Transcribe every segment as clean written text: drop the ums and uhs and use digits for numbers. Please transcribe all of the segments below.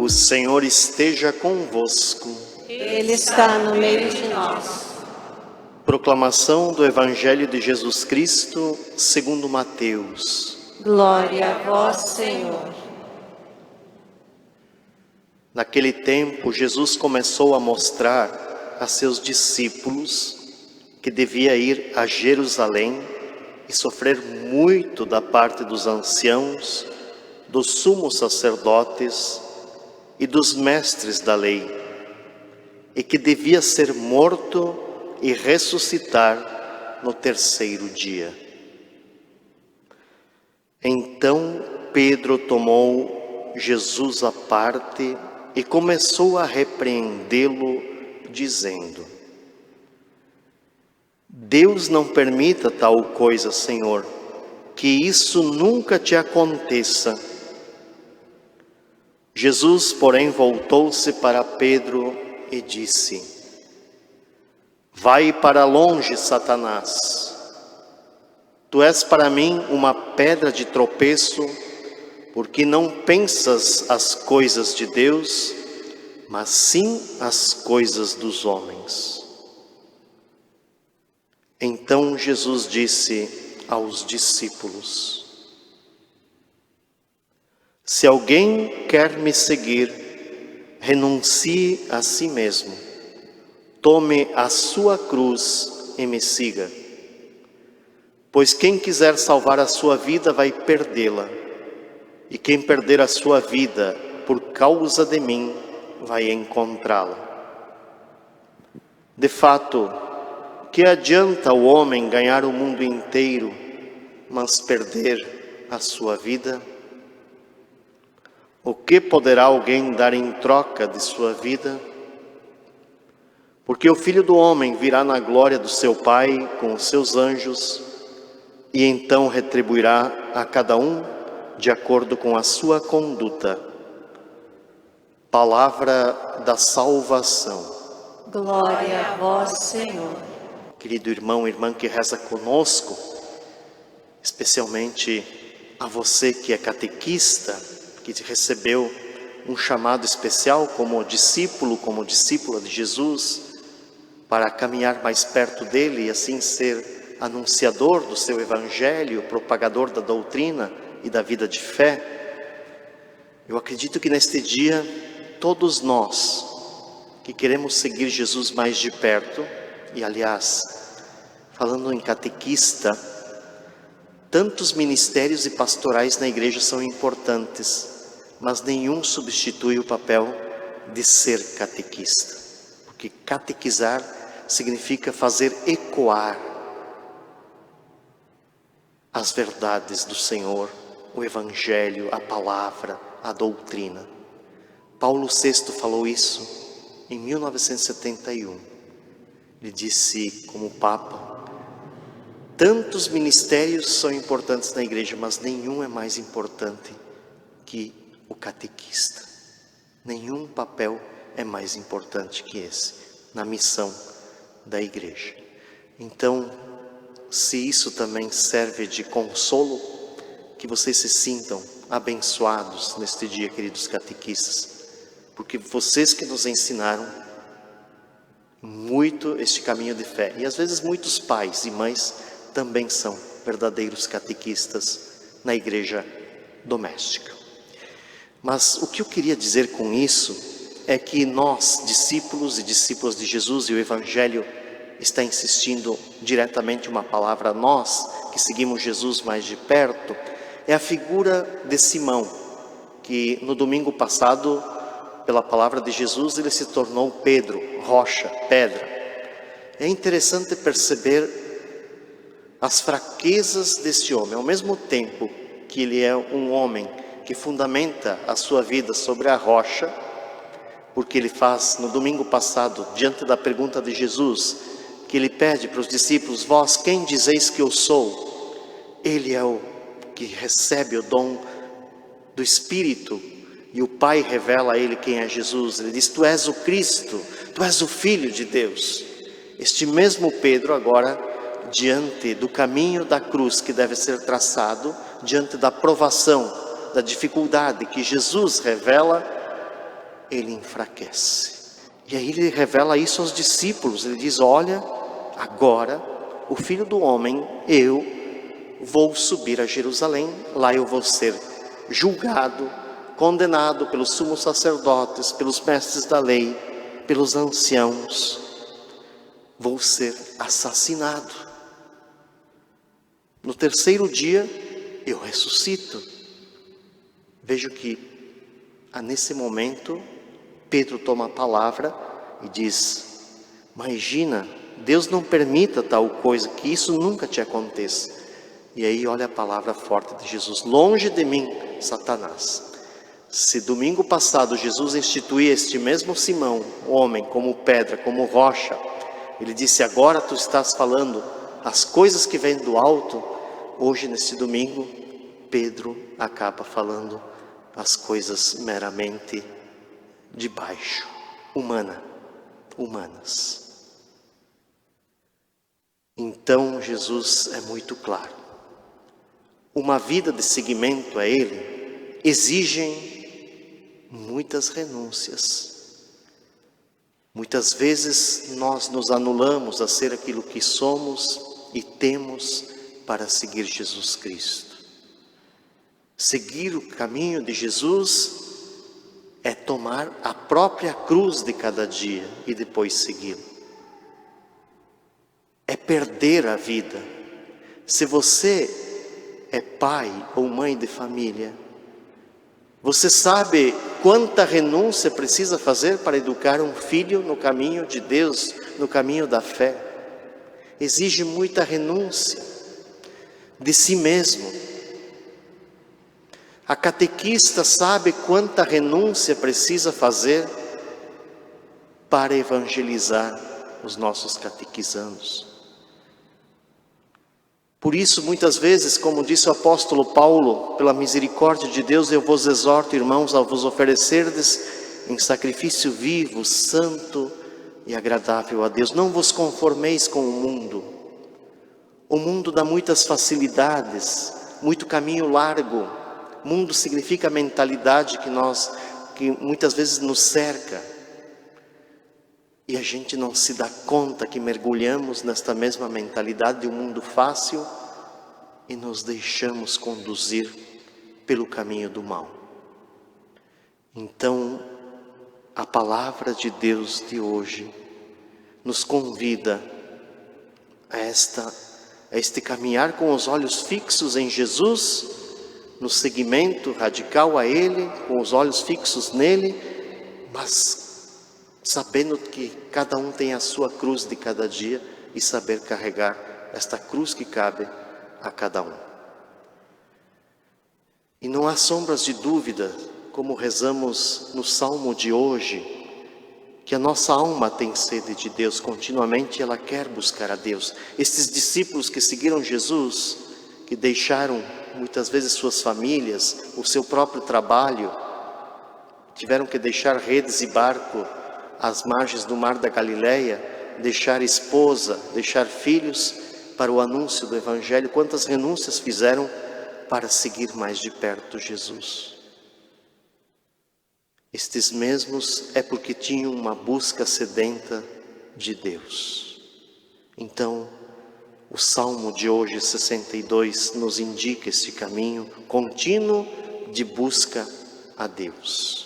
O Senhor esteja convosco. Ele está no meio de nós. Proclamação do Evangelho de Jesus Cristo segundo Mateus. Glória a vós, Senhor. Naquele tempo, Jesus começou a mostrar a seus discípulos que devia ir a Jerusalém e sofrer muito da parte dos anciãos, dos sumos sacerdotes e dos mestres da lei, e que devia ser morto e ressuscitar no terceiro dia. Então Pedro tomou Jesus à parte e começou a repreendê-lo, dizendo: Deus não permita tal coisa, Senhor, que isso nunca te aconteça. Jesus, porém, voltou-se para Pedro e disse: Vai para longe, Satanás. Tu és para mim uma pedra de tropeço, porque não pensas as coisas de Deus, mas sim as coisas dos homens. Então Jesus disse aos discípulos: Se alguém quer me seguir, renuncie a si mesmo, tome a sua cruz e me siga. Pois quem quiser salvar a sua vida vai perdê-la, e quem perder a sua vida por causa de mim vai encontrá-la. De fato, que adianta o homem ganhar o mundo inteiro, mas perder a sua vida? O que poderá alguém dar em troca de sua vida? Porque o Filho do Homem virá na glória do seu Pai com os seus anjos, e então retribuirá a cada um de acordo com a sua conduta. Palavra da salvação. Glória a vós, Senhor. Querido irmão e irmã que reza conosco, especialmente a você que é catequista, que recebeu um chamado especial como discípula de Jesus, para caminhar mais perto dele e assim ser anunciador do seu evangelho, propagador da doutrina e da vida de fé. Eu acredito que neste dia, todos nós que queremos seguir Jesus mais de perto, e aliás, falando em catequista, tantos ministérios e pastorais na igreja são importantes, mas nenhum substitui o papel de ser catequista. Porque catequizar significa fazer ecoar as verdades do Senhor, o Evangelho, a palavra, a doutrina. Paulo VI falou isso em 1971. Ele disse como Papa: tantos ministérios são importantes na igreja, mas nenhum é mais importante que o catequista. Nenhum papel é mais importante que esse, na missão da igreja. Então, se isso também serve de consolo, que vocês se sintam abençoados neste dia, queridos catequistas, porque vocês que nos ensinaram muito este caminho de fé. E às vezes muitos pais e mães também são verdadeiros catequistas na igreja doméstica. Mas o que eu queria dizer com isso é que nós, discípulos e discípulas de Jesus, e o Evangelho está insistindo diretamente uma palavra, nós que seguimos Jesus mais de perto, é a figura de Simão, que no domingo passado, pela palavra de Jesus, ele se tornou Pedro, rocha, pedra. É interessante perceber as fraquezas deste homem. Ao mesmo tempo que ele é um homem que fundamenta a sua vida sobre a rocha, porque ele faz no domingo passado, diante da pergunta de Jesus, que ele pede para os discípulos: vós quem dizeis que eu sou? Ele é o que recebe o dom do Espírito, e o Pai revela a ele quem é Jesus. Ele diz: tu és o Cristo, tu és o Filho de Deus. Este mesmo Pedro agora, diante do caminho da cruz que deve ser traçado, diante da provação, da dificuldade que Jesus revela, ele enfraquece. E aí ele revela isso aos discípulos. Ele diz: olha, agora o Filho do Homem, eu vou subir a Jerusalém. Lá eu vou ser julgado, condenado pelos sumos sacerdotes, pelos mestres da lei, pelos anciãos. Vou ser assassinado. No terceiro dia eu ressuscito. Vejo que nesse momento Pedro toma a palavra e diz: imagina, Deus não permita tal coisa, que isso nunca te aconteça. E aí olha a palavra forte de Jesus: longe de mim, Satanás. Se domingo passado Jesus instituía este mesmo Simão, homem, como pedra, como rocha, ele disse: agora tu estás falando as coisas que vêm do alto. Hoje, neste domingo, Pedro acaba falando as coisas meramente de baixo, humanas. Então Jesus é muito claro. Uma vida de seguimento a Ele exige muitas renúncias. Muitas vezes nós nos anulamos a ser aquilo que somos e temos para seguir Jesus Cristo. Seguir o caminho de Jesus é tomar a própria cruz de cada dia e depois segui-lo. É perder a vida. Se você é pai ou mãe de família, você sabe quanta renúncia precisa fazer para educar um filho no caminho de Deus, no caminho da fé. Exige muita renúncia de si mesmo. A catequista sabe quanta renúncia precisa fazer para evangelizar os nossos catequizandos. Por isso, muitas vezes, como disse o apóstolo Paulo, pela misericórdia de Deus, eu vos exorto, irmãos, a vos oferecerdes em sacrifício vivo, santo e agradável a Deus. Não vos conformeis com o mundo. O mundo dá muitas facilidades, muito caminho largo. Mundo significa a mentalidade que muitas vezes nos cerca. E a gente não se dá conta que mergulhamos nesta mesma mentalidade de um mundo fácil e nos deixamos conduzir pelo caminho do mal. Então, a palavra de Deus de hoje nos convida a este caminhar com os olhos fixos em Jesus, no seguimento radical a Ele, com os olhos fixos nele, mas sabendo que cada um tem a sua cruz de cada dia e saber carregar esta cruz que cabe a cada um. E não há sombras de dúvida, como rezamos no Salmo de hoje, que a nossa alma tem sede de Deus continuamente, ela quer buscar a Deus. Estes discípulos que seguiram Jesus, que deixaram muitas vezes suas famílias, o seu próprio trabalho, tiveram que deixar redes e barco às margens do mar da Galileia, deixar esposa, deixar filhos para o anúncio do Evangelho. Quantas renúncias fizeram para seguir mais de perto Jesus? Estes mesmos é porque tinham uma busca sedenta de Deus. Então, o Salmo de hoje, 62, nos indica esse caminho contínuo de busca a Deus.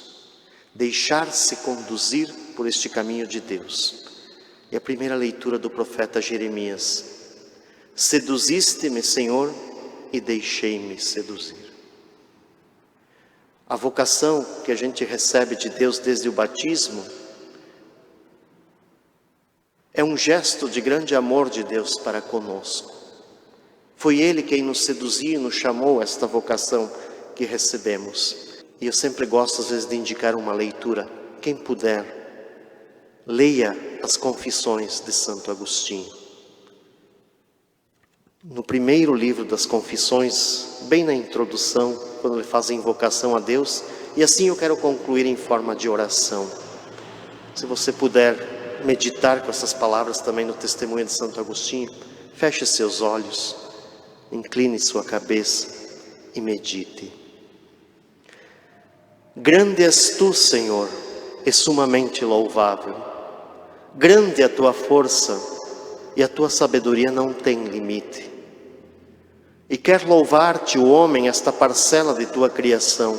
Deixar-se conduzir por este caminho de Deus. E a primeira leitura do profeta Jeremias: seduziste-me, Senhor, e deixei-me seduzir. A vocação que a gente recebe de Deus desde o batismo é um gesto de grande amor de Deus para conosco. Foi Ele quem nos seduziu e nos chamou a esta vocação que recebemos. E eu sempre gosto às vezes de indicar uma leitura. Quem puder, leia as Confissões de Santo Agostinho. No primeiro livro das Confissões, bem na introdução, quando ele faz a invocação a Deus, e assim eu quero concluir em forma de oração. Se você puder meditar com essas palavras também no testemunho de Santo Agostinho, feche seus olhos, incline sua cabeça e medite. Grande és tu, Senhor, e sumamente louvável. Grande é a tua força e a tua sabedoria não tem limite. E quer louvar-te o homem, esta parcela de tua criação,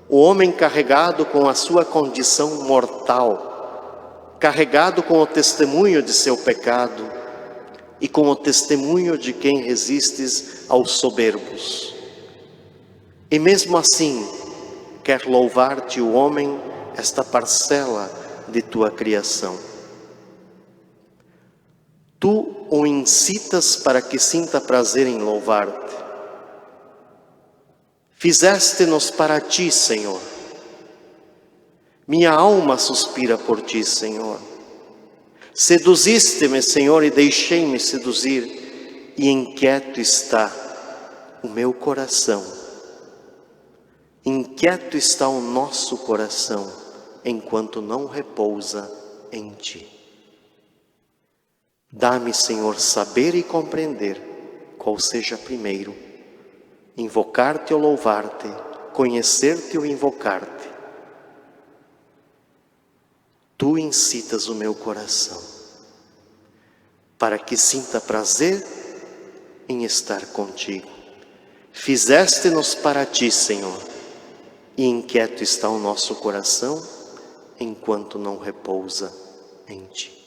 o homem carregado com a sua condição mortal, carregado com o testemunho de seu pecado e com o testemunho de quem resistes aos soberbos. E mesmo assim, quer louvar-te o homem, esta parcela de tua criação. Tu o incitas para que sinta prazer em louvar-te. Fizeste-nos para ti, Senhor. Minha alma suspira por ti, Senhor. Seduziste-me, Senhor, e deixei-me seduzir, e inquieto está o meu coração. Inquieto está o nosso coração, enquanto não repousa em ti. Dá-me, Senhor, saber e compreender qual seja primeiro, invocar-te ou louvar-te, conhecer-te ou invocar-te. Tu incitas o meu coração, para que sinta prazer em estar contigo. Fizeste-nos para ti, Senhor, e inquieto está o nosso coração, enquanto não repousa em ti.